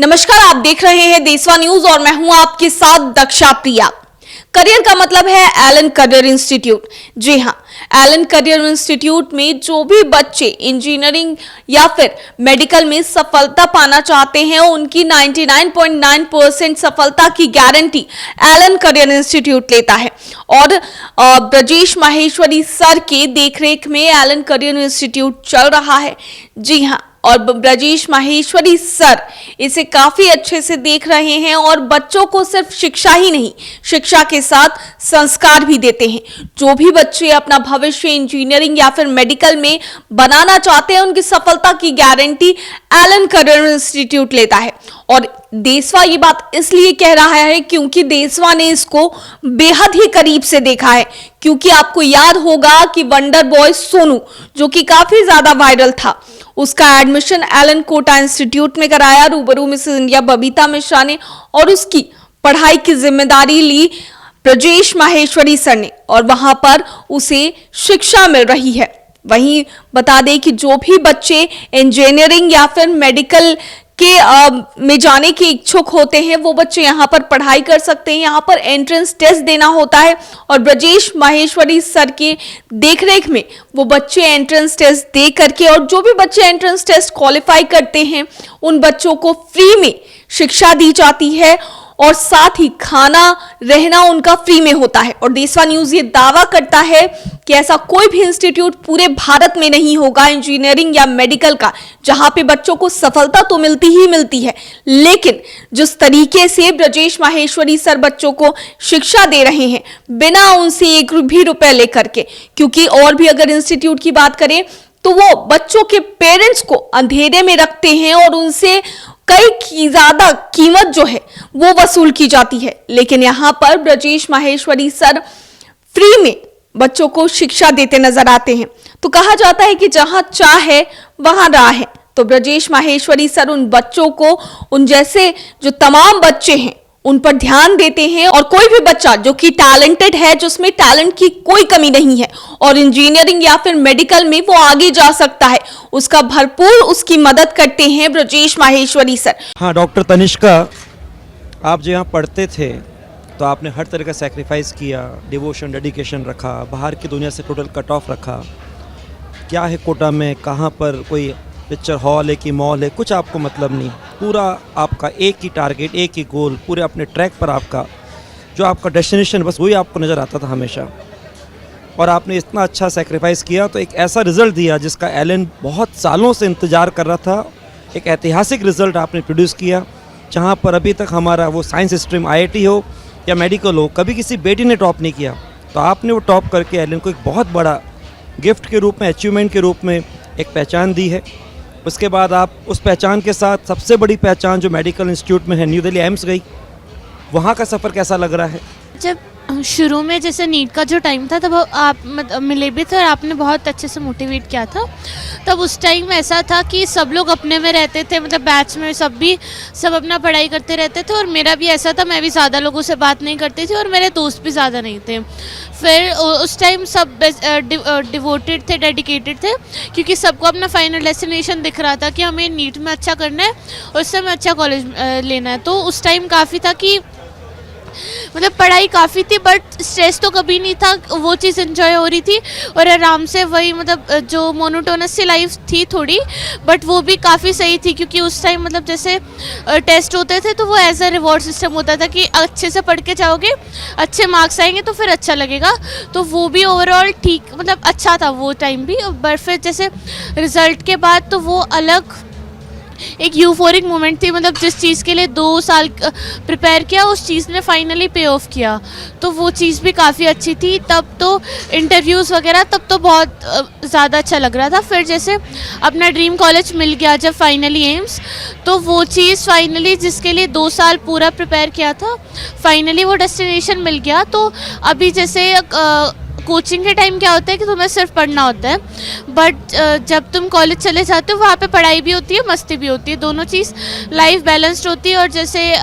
नमस्कार, आप देख रहे हैं देशवा न्यूज और मैं हूं आपके साथ दक्षा प्रिया। करियर का मतलब है एलन करियर इंस्टीट्यूट। जी हां, एलन करियर इंस्टीट्यूट में जो भी बच्चे इंजीनियरिंग या फिर मेडिकल में सफलता पाना चाहते हैं उनकी 99.9% सफलता की गारंटी एलन करियर इंस्टीट्यूट लेता है। और ब्रजेश माहेश्वरी सर के देखरेख में एलन करियर इंस्टीट्यूट चल रहा है। जी हां, और ब्रजेश माहेश्वरी सर इसे काफी अच्छे से देख रहे हैं और बच्चों को सिर्फ शिक्षा ही नहीं, शिक्षा के साथ संस्कार भी देते हैं। जो भी बच्चे अपना भविष्य इंजीनियरिंग या फिर मेडिकल में बनाना चाहते हैं उनकी सफलता की गारंटी एलन करियर इंस्टीट्यूट लेता है। और देशवा ये बात इसलिए कह रहा है क्योंकि देशवा ने इसको बेहद ही करीब से देखा है। क्योंकि आपको याद होगा कि वंडर बॉय सोनू जो कि काफी ज्यादा वायरल था, उसका एडमिशन एलन कोटा इंस्टीट्यूट में कराया। रूबरू मिस इंडिया बबीता मिश्रा ने और उसकी पढ़ाई की जिम्मेदारी ली ब्रजेश माहेश्वरी सर ने और वहां पर उसे शिक्षा मिल रही है। वहीं बता दें कि जो भी बच्चे इंजीनियरिंग या फिर मेडिकल के में जाने के इच्छुक होते हैं वो बच्चे यहाँ पर पढ़ाई कर सकते हैं। यहाँ पर एंट्रेंस टेस्ट देना होता है और ब्रजेश माहेश्वरी सर के देखरेख में वो बच्चे एंट्रेंस टेस्ट दे करके और जो भी बच्चे एंट्रेंस टेस्ट क्वालिफाई करते हैं उन बच्चों को फ्री में शिक्षा दी जाती है और साथ ही खाना रहना उनका फ्री में होता है। और देशवा न्यूज ये दावा करता है कि ऐसा कोई भी इंस्टीट्यूट पूरे भारत में नहीं होगा इंजीनियरिंग या मेडिकल का जहां पे बच्चों को सफलता तो मिलती ही मिलती है, लेकिन जिस तरीके से ब्रजेश माहेश्वरी सर बच्चों को शिक्षा दे रहे हैं बिना उनसे एक भी रुपए लेकर के, क्योंकि और भी अगर इंस्टीट्यूट की बात करें तो वो बच्चों के पेरेंट्स को अंधेरे में रखते हैं और उनसे कई ज्यादा कीमत जो है वो वसूल की जाती है। लेकिन यहाँ पर ब्रजेश माहेश्वरी सर फ्री में बच्चों को शिक्षा देते नजर आते हैं। तो कहा जाता है कि जहां चाह है वहां राह है। तो ब्रजेश माहेश्वरी सर उन बच्चों को, उन जैसे जो तमाम बच्चे हैं उन पर ध्यान देते हैं और कोई भी बच्चा जो कि टैलेंटेड है, जिसमें टैलेंट की कोई कमी नहीं है और इंजीनियरिंग या फिर मेडिकल में वो आगे जा सकता है, उसका भरपूर उसकी मदद करते हैं ब्रजेश माहेश्वरी सर। हाँ डॉक्टर तनिष्का, आप जो यहाँ पढ़ते थे तो आपने हर तरह का सैक्रिफाइस किया, डिवोशन डेडिकेशन रखा, बाहर की दुनिया से टोटल कट ऑफ रखा। क्या है कोटा में, कहाँ पर कोई पिक्चर हॉल है कि मॉल है, कुछ आपको मतलब नहीं। पूरा आपका एक ही टारगेट, एक ही गोल, पूरे अपने ट्रैक पर आपका जो आपका डेस्टिनेशन बस वही आपको नज़र आता था हमेशा। और आपने इतना अच्छा सेक्रीफाइस किया तो एक ऐसा रिज़ल्ट दिया जिसका एलन बहुत सालों से इंतज़ार कर रहा था। एक ऐतिहासिक रिज़ल्ट आपने प्रोड्यूस किया जहाँ पर अभी तक हमारा वो साइंस स्ट्रीम IIT हो या मेडिकल हो, कभी किसी बेटी ने टॉप नहीं किया। तो आपने वो टॉप करके एलन को एक बहुत बड़ा गिफ्ट के रूप में, अचीवमेंट के रूप में एक पहचान दी है। उसके बाद आप उस पहचान के साथ सबसे बड़ी पहचान जो मेडिकल इंस्टीट्यूट में है, न्यू दिल्ली एम्स गई। वहाँ का सफ़र कैसा लग रहा है? जब शुरू में जैसे नीट का जो टाइम था तब आप मिले भी थे और आपने बहुत अच्छे से मोटिवेट किया था। तब उस टाइम ऐसा था कि सब लोग अपने में रहते थे, मतलब बैच में सब अपना पढ़ाई करते रहते थे और मेरा भी ऐसा था, मैं भी ज़्यादा लोगों से बात नहीं करती थी और मेरे दोस्त भी ज़्यादा नहीं थे। फिर उस टाइम सब डिवोटेड थे, डेडिकेटेड थे, क्योंकि सबको अपना फाइनल डेस्टिनेशन दिख रहा था कि हमें नीट में अच्छा करना है और उससे हमें अच्छा कॉलेज लेना है। तो उस टाइम काफ़ी था कि मतलब पढ़ाई काफ़ी थी बट स्ट्रेस तो कभी नहीं था, वो चीज़ एंजॉय हो रही थी और आराम से वही मतलब जो मोनोटोनस सी लाइफ थी थोड़ी, बट वो भी काफ़ी सही थी क्योंकि उस टाइम मतलब जैसे टेस्ट होते थे तो वो एज अ रिवॉर्ड सिस्टम होता था कि अच्छे से पढ़ के जाओगे, अच्छे मार्क्स आएंगे तो फिर अच्छा लगेगा। तो वो भी ओवरऑल ठीक, मतलब अच्छा था वो टाइम भी। बट फिर जैसे रिज़ल्ट के बाद तो वो अलग एक यूफोरिक मोमेंट थी, मतलब जिस चीज़ के लिए 2 साल प्रिपेयर किया उस चीज़ ने फाइनली पे ऑफ किया, तो वो चीज़ भी काफ़ी अच्छी थी। तब तो इंटरव्यूज़ वगैरह तब तो बहुत ज़्यादा अच्छा लग रहा था। फिर जैसे अपना ड्रीम कॉलेज मिल गया जब फाइनली एम्स, तो वो चीज़ फाइनली जिसके लिए 2 साल पूरा प्रिपेयर किया था, फाइनली वो डेस्टिनेशन मिल गया। तो अभी जैसे कोचिंग के टाइम क्या होता है कि तुम्हें सिर्फ पढ़ना होता है, बट जब तुम कॉलेज चले जाते हो वहाँ पे पढ़ाई भी होती है, मस्ती भी होती है, दोनों चीज़ लाइफ बैलेंस्ड होती है। और जैसे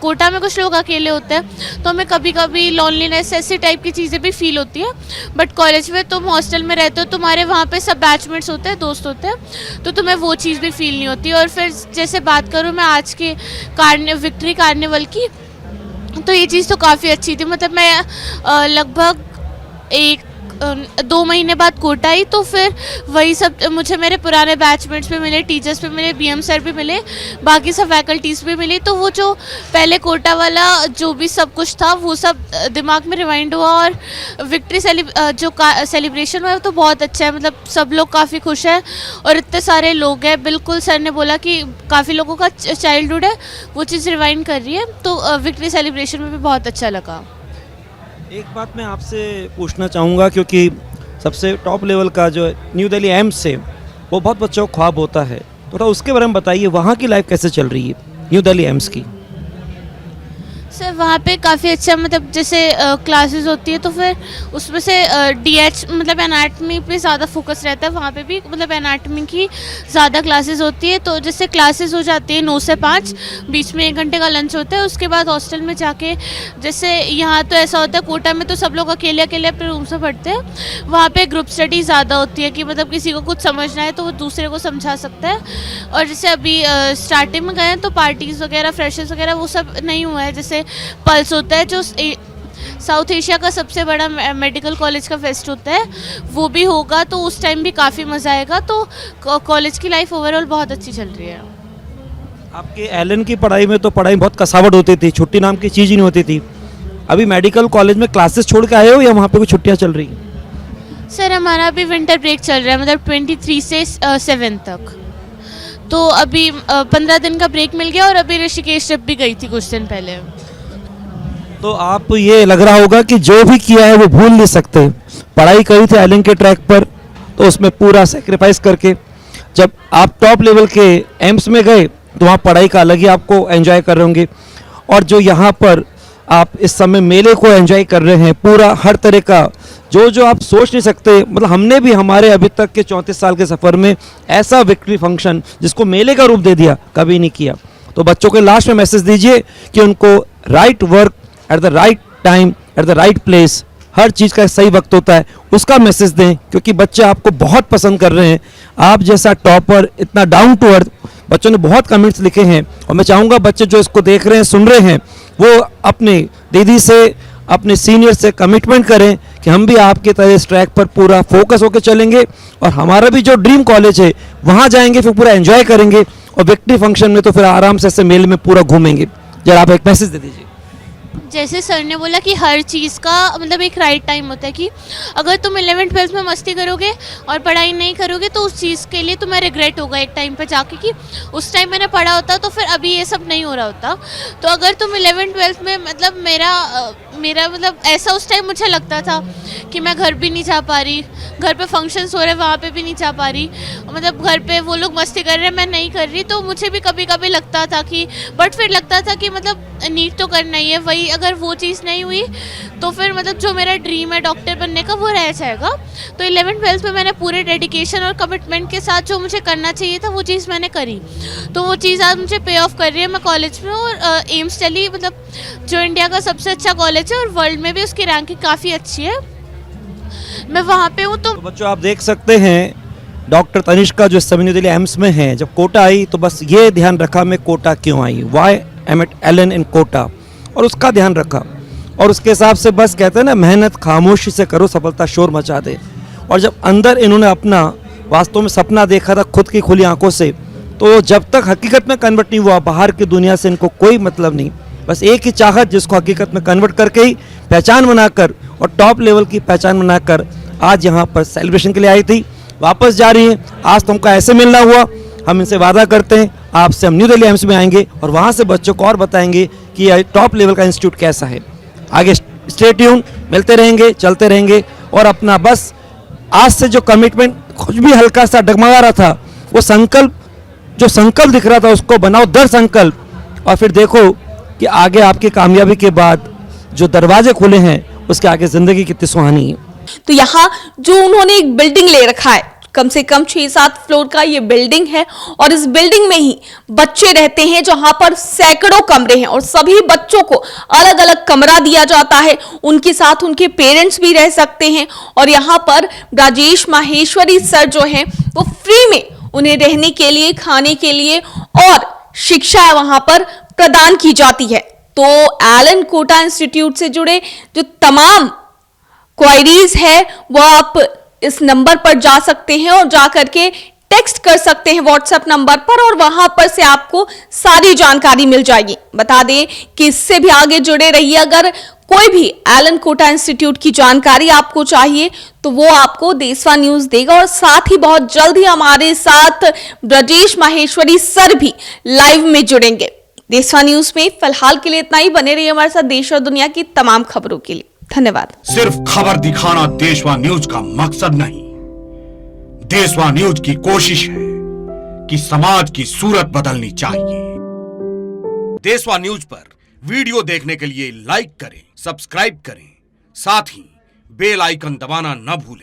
कोटा में कुछ लोग अकेले होते हैं तो हमें कभी कभी लॉनलीनेस ऐसी टाइप की चीज़ें भी फील होती है, बट कॉलेज में तुम हॉस्टल में रहते हो, तुम्हारे वहाँ पे सब बैचमेट्स होते हैं, दोस्त होते हैं, तो तुम्हें वो चीज़ भी फील नहीं होती। और फिर जैसे बात करूँ मैं आज के विक्ट्री कार्निवल की, तो ये चीज़ तो काफ़ी अच्छी थी। मतलब मैं लगभग 1-2 महीने बाद कोटा आई, तो फिर वही सब मुझे मेरे पुराने बैचमेट्स भी मिले, टीचर्स भी मिले, बीएम सर भी मिले, बाकी सब फैकल्टीज़ भी मिली। तो वो जो पहले कोटा वाला जो भी सब कुछ था वो सब दिमाग में रिवाइंड हुआ। और विक्ट्री सेलिब्रेशन हुआ तो बहुत अच्छा है, मतलब सब लोग काफ़ी खुश हैं और इतने सारे लोग हैं। बिल्कुल सर ने बोला कि काफ़ी लोगों का चाइल्डहुड है, वो चीज़ रिवाइंड कर रही है, तो विक्ट्री सेलिब्रेशन में भी बहुत अच्छा लगा। एक बात मैं आपसे पूछना चाहूँगा, क्योंकि सबसे टॉप लेवल का जो न्यू दिल्ली एम्स है वो बहुत बच्चों को ख्वाब होता है, थोड़ा उसके बारे में बताइए, वहाँ की लाइफ कैसे चल रही है न्यू दिल्ली एम्स की? सर वहाँ पे काफ़ी अच्छा, मतलब जैसे क्लासेस होती है तो फिर उसमें से डीएच मतलब एनाटमी पे ज़्यादा फोकस रहता है। वहाँ पे भी मतलब एनाटमी की ज़्यादा क्लासेस होती है। तो जैसे क्लासेस हो जाती है 9 से 5, बीच में 1 घंटे का लंच होता है। उसके बाद हॉस्टल में जाके, जैसे यहाँ तो ऐसा होता है कोटा में तो सब लोग अकेले अकेले अपने रूम से पढ़ते हैं, वहाँ पे ग्रुप स्टडी ज़्यादा होती है कि मतलब किसी को कुछ समझना है तो वो दूसरे को समझा सकता है। और जैसे अभी स्टार्टिंग में गए हैं तो पार्टीज़ वगैरह, फ्रेशर्स वगैरह वो सब नहीं हुआ है। जैसे पल्स होता है जो साउथ एशिया का सबसे बड़ा मेडिकल कॉलेज का फेस्ट होता है, वो भी होगा, तो उस टाइम भी काफ़ी मज़ा आएगा। तो कॉलेज की लाइफ ओवरऑल बहुत अच्छी चल रही है। आपके एलन की पढ़ाई में तो पढ़ाई बहुत कसावट होती थी, छुट्टी नाम की चीज़ ही नहीं होती थी। अभी मेडिकल कॉलेज में क्लासेस छोड़ के आए हो या वहाँ पे कुछ छुट्टियाँ चल रही हैं? सर हमारा अभी विंटर ब्रेक चल रहा है, मतलब 23 से 7 तक। तो अभी 15 दिन का ब्रेक मिल गया और अभी ऋषिकेश ट्रिप भी गई थी कुछ दिन पहले। तो आप ये लग रहा होगा कि जो भी किया है वो भूल नहीं सकते। पढ़ाई करी थी एलन के ट्रैक पर, तो उसमें पूरा सेक्रीफाइस करके जब आप टॉप लेवल के एम्स में गए तो वहाँ पढ़ाई का अलग ही आपको एंजॉय कर रहे होंगे। और जो यहाँ पर आप इस समय मेले को एंजॉय कर रहे हैं, पूरा हर तरह का जो आप सोच नहीं सकते, मतलब हमने भी हमारे अभी तक के 34 साल के सफ़र में ऐसा विक्ट्री फंक्शन जिसको मेले का रूप दे दिया कभी नहीं किया। तो बच्चों के लास्ट में मैसेज दीजिए कि उनको right work at the right time at the right place, हर चीज़ का सही वक्त होता है, उसका मैसेज दें, क्योंकि बच्चे आपको बहुत पसंद कर रहे हैं। आप जैसा टॉपर, इतना डाउन टू अर्थ, बच्चों ने बहुत कमेंट्स लिखे हैं। और मैं चाहूँगा बच्चे जो इसको देख रहे हैं, सुन रहे हैं, वो अपने दीदी से, अपने सीनियर से कमिटमेंट करें कि हम भी आपके तरह इस ट्रैक पर पूरा फोकस होकर चलेंगे और हमारा भी जो ड्रीम कॉलेज है वहाँ जाएंगे, फिर पूरा एंजॉय करेंगे और विक्ट्री फंक्शन में तो फिर आराम से ऐसे मेल में पूरा घूमेंगे। जरा आप एक मैसेज दे दीजिए। जैसे सर ने बोला कि हर चीज़ का मतलब एक राइट टाइम होता है, कि अगर तुम 11th-12th में मस्ती करोगे और पढ़ाई नहीं करोगे तो उस चीज़ के लिए तुम्हें रिग्रेट होगा एक टाइम पे जाके कि उस टाइम मैंने पढ़ा होता तो फिर अभी ये सब नहीं हो रहा होता। तो अगर तुम 11th-12th में, मतलब मेरा मतलब ऐसा उस टाइम मुझे लगता था कि मैं घर भी नहीं जा पा रही, घर पे फंक्शंस हो रहे वहाँ पे भी नहीं जा पा रही, मतलब घर पे वो लोग मस्ती कर रहे हैं मैं नहीं कर रही, तो मुझे भी कभी कभी लगता था कि, बट फिर लगता था कि मतलब नीट तो करना ही है, वही अगर वो चीज़ नहीं हुई तो फिर मतलब जो मेरा ड्रीम है डॉक्टर बनने का वो रह जाएगा। तो 11th-12th में मैंने पूरे डेडिकेशन और कमिटमेंट के साथ जो मुझे करना चाहिए था वो चीज़ मैंने करी, तो वो चीज़ आज मुझे पे ऑफ कर रही है। मैं कॉलेज में और एम्स दिल्ली मतलब जो इंडिया का सबसे अच्छा कॉलेज है और वर्ल्ड में भी उसकी रैंकिंग काफ़ी अच्छी है, मैं वहाँ पे हूँ। तो बच्चों आप देख सकते हैं डॉक्टर तनिष्का जो इस समय न्यू दिल्ली एम्स में है, जब कोटा आई तो बस ये ध्यान रखा मैं कोटा क्यों आई, वाई एम एट एलन इन कोटा, और उसका ध्यान रखा और उसके हिसाब से बस कहते हैं ना, मेहनत खामोशी से करो सफलता शोर मचा दे। और जब अंदर इन्होंने अपना वास्तव में सपना देखा था खुद की खुली आंखों से, तो जब तक हकीकत में कन्वर्ट नहीं हुआ बाहर की दुनिया से इनको कोई मतलब नहीं, बस एक ही चाहत जिसको हकीकत में कन्वर्ट करके ही पहचान बनाकर और टॉप लेवल की पहचान बनाकर आज यहाँ पर सेलिब्रेशन के लिए आई थी, वापस जा रही हैं। आज तुमको ऐसे मिलना हुआ, हम इनसे वादा करते हैं आपसे हम न्यू दिल्ली एम्स में आएंगे और वहाँ से बच्चों को और बताएंगे कि यह टॉप लेवल का इंस्टीट्यूट कैसा है। आगे स्टे ट्यून, मिलते रहेंगे, चलते रहेंगे और अपना बस आज से जो कमिटमेंट कुछ भी हल्का सा डगमगा रहा था, वो संकल्प, जो संकल्प दिख रहा था उसको बनाओ दृढ़ संकल्प, और फिर देखो कि आगे आपकी कामयाबी के बाद जो दरवाजे खुले हैं उसके आगे ज़िंदगी कितनी सुहानी है। तो यहाँ जो उन्होंने एक बिल्डिंग ले रखा है कम से कम 6-7 फ्लोर का ये बिल्डिंग है और इस बिल्डिंग में ही बच्चे रहते हैं, जहां पर सैकड़ों कमरे हैं और सभी बच्चों को अलग अलग कमरा दिया जाता है। उनके साथ उनके पेरेंट्स भी रह सकते हैं और यहाँ पर राजेश माहेश्वरी सर जो हैं वो फ्री में उन्हें रहने के लिए, खाने के लिए और शिक्षा वहां पर प्रदान की जाती है। तो एलन कोटा इंस्टीट्यूट से जुड़े जो तमाम क्वायरीज है वो आप इस नंबर पर जा सकते हैं और जा करके टेक्स्ट कर सकते हैं व्हाट्सएप नंबर पर और वहां पर से आपको सारी जानकारी मिल जाएगी। बता दें कि इससे भी आगे जुड़े रहिए। अगर कोई भी एलन कोटा इंस्टीट्यूट की जानकारी आपको चाहिए तो वो आपको देशवा न्यूज देगा और साथ ही बहुत जल्द ही हमारे साथ ब्रजेश माहेश्वरी सर भी लाइव में जुड़ेंगे। देशवा न्यूज में फिलहाल के लिए इतना ही। बने रहिए हमारे साथ देश और दुनिया की तमाम खबरों के लिए। धन्यवाद। सिर्फ खबर दिखाना देशवा न्यूज का मकसद नहीं, देशवा न्यूज की कोशिश है कि समाज की सूरत बदलनी चाहिए। देशवा न्यूज पर वीडियो देखने के लिए लाइक करें, सब्सक्राइब करें, साथ ही बेल आइकन दबाना न भूलें।